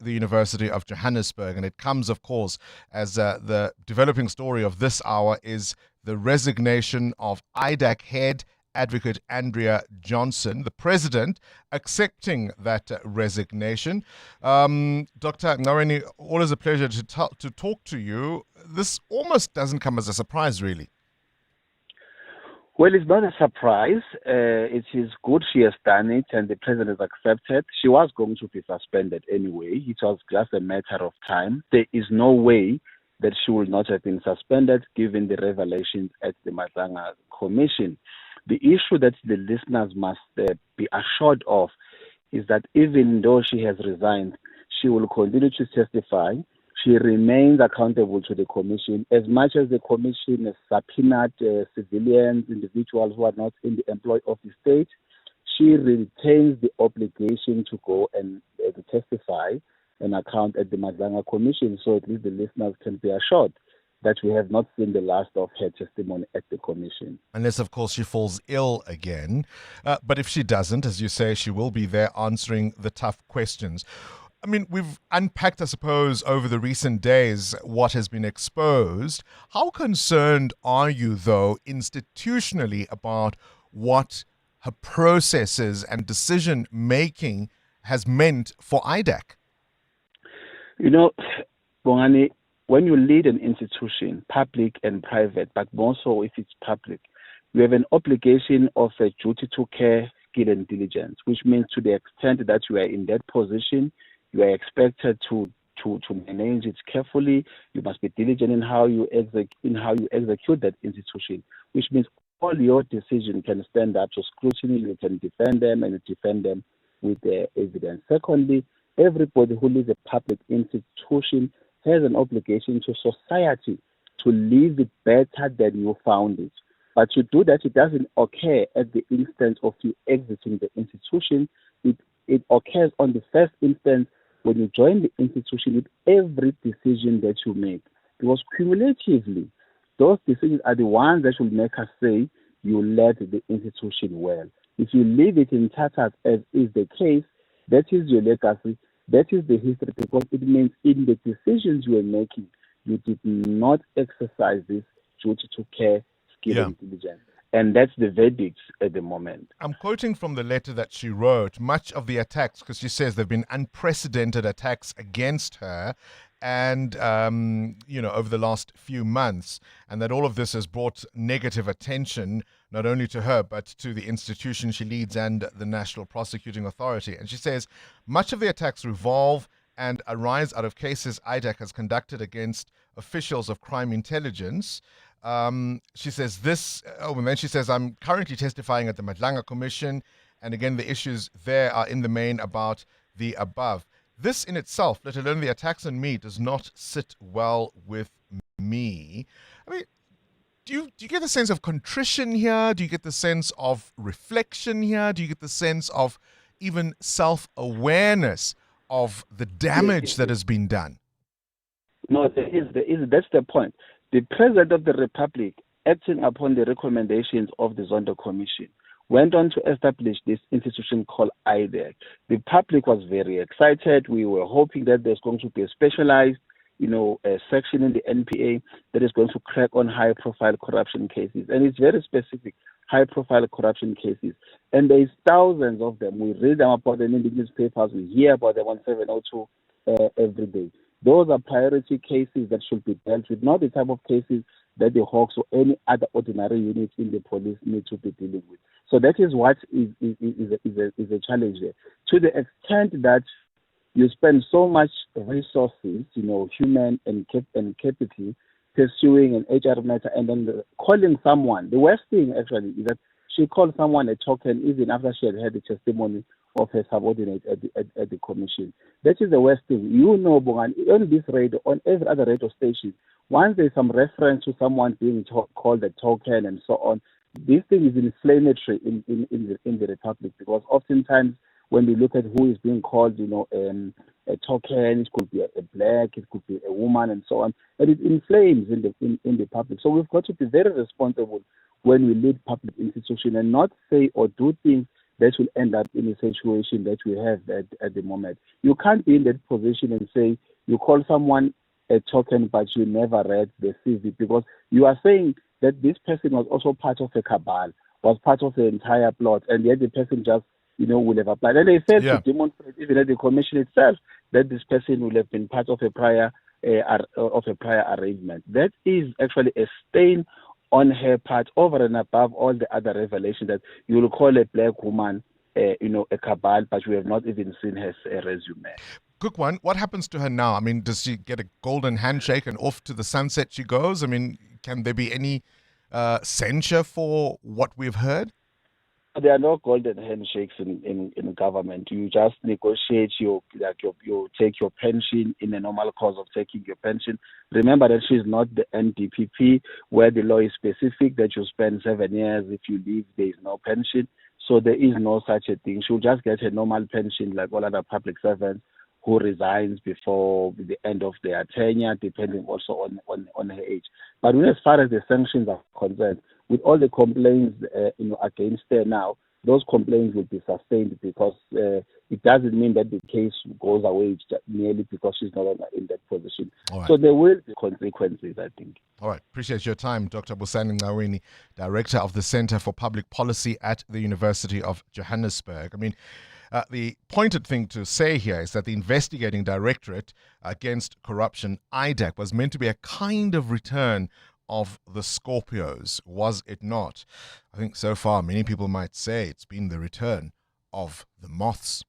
the University of Johannesburg. And it comes, of course, as the developing story of this hour is the resignation of IDAC head Advocate Andrea Johnson, the president accepting that resignation. Dr. Ngcaweni, always a pleasure to talk to you. This almost doesn't come as a surprise, really. Well, it's not a surprise. It is good she has done it and the president has accepted. She was going to be suspended anyway. It was just a matter of time. There is no way that she will not have been suspended given the revelations at the Madlanga Commission. The issue that the listeners must be assured of is that even though she has resigned, she will continue to testify. She remains accountable to the commission as much as the commission has subpoenaed civilians, individuals who are not in the employ of the state. She retains the obligation to go and to testify and account at the Madlanga Commission, so at least the listeners can be assured that we have not seen the last of her testimony at the commission. Unless, of course, she falls ill again. But if she doesn't, as you say, she will be there answering the tough questions. I mean, we've unpacked, I suppose, over the recent days what has been exposed. How concerned are you, though, institutionally about what her processes and decision-making has meant for IDAC? You know, Bongani, when you lead an institution, public and private, but more so if it's public, you have an obligation of a duty to care, skill and diligence, which means to the extent that you are in that position, you are expected to manage it carefully. You must be diligent in how you execute that institution, which means all your decisions can stand up to scrutiny. You can defend them and you defend them with the evidence. Secondly, everybody who leads a public institution has an obligation to society to leave it better than you found it. But to do that, it doesn't occur at the instance of you exiting the institution. It occurs on the first instance when you join the institution with every decision that you make. Because cumulatively, those decisions are the ones that will make us say you led the institution well. If you leave it in tatters, as is the case, that is your legacy. That is the history, because it means in the decisions you are making, you did not exercise this duty to care, skill, and diligence. And that's the verdict at the moment. I'm quoting from the letter that she wrote. Much of the attacks, because she says there have been unprecedented attacks against her and, over the last few months, and that all of this has brought negative attention, not only to her, but to the institution she leads and the National Prosecuting Authority. And she says, much of the attacks revolve and arise out of cases IDAC has conducted against officials of crime intelligence. She says this, and then she says, I'm currently testifying at the Madlanga Commission, and again, the issues there are in the main about the above. This in itself, let alone the attacks on me, does not sit well with me. I mean, do you get the sense of contrition here? Do you get the sense of reflection here? Do you get the sense of even self-awareness of the damage that has been done? No, that's the point. The President of the Republic, acting upon the recommendations of the Zondo Commission, went on to establish this institution called IDAC. The public was very excited. We were hoping that there's going to be a specialized, a section in the NPA that is going to crack on high-profile corruption cases. And it's very specific, high-profile corruption cases. And there's thousands of them. We read them about them in the newspapers. We hear about them on 702 every day. Those are priority cases that should be dealt with, not the type of cases that the Hawks or any other ordinary unit in the police need to be dealing with. So that is what is a challenge there. To the extent that you spend so much resources, human and capital, pursuing an HR matter and then calling someone. The worst thing actually is that she called someone a token even after she had heard the testimony of her subordinate at the commission. That is the worst thing. Bongani, on this radio, on every other radio station, once there's some reference to someone being called a token and so on, this thing is inflammatory in the Republic, because oftentimes when we look at who is being called, a token, it could be a black, it could be a woman, and so on, and it inflames in the public. So we've got to be very responsible when we lead public institutions and not say or do things that will end up in a situation that we have at the moment. You can't be in that position and say you call someone a token, but you never read the CV, because you are saying that this person was also part of a cabal, was part of the entire plot, and yet the person just, will have applied. And they failed to demonstrate, even at the commission itself, that this person will have been part of a prior arrangement. That is actually a stain on her part, over and above all the other revelations that you will call a black woman, a cabal, but we have not even seen her resume. Quick one, what happens to her now? I mean, does she get a golden handshake and off to the sunset she goes? I mean, can there be any censure for what we've heard? There are no golden handshakes in government. You just negotiate you take your pension in the normal course of taking your pension. Remember that she's not the NDPP, where the law is specific that you spend 7 years. If you leave, there is no pension. So there is no such a thing. She'll just get a normal pension like all other public servants who resigns before the end of their tenure, depending also on her age. But as far as the sanctions are concerned, with all the complaints against her now, those complaints will be sustained, because it doesn't mean that the case goes away merely because she's no longer in that position. Right. So there will be consequences, I think. All right. Appreciate your time, Dr. Busani Ngcaweni, Director of the Center for Public Policy at the University of Johannesburg. I mean, the pointed thing to say here is that the investigating Directorate against corruption, IDAC, was meant to be a kind of return of the Scorpios, was it not? I think so far many people might say it's been the return of the moths.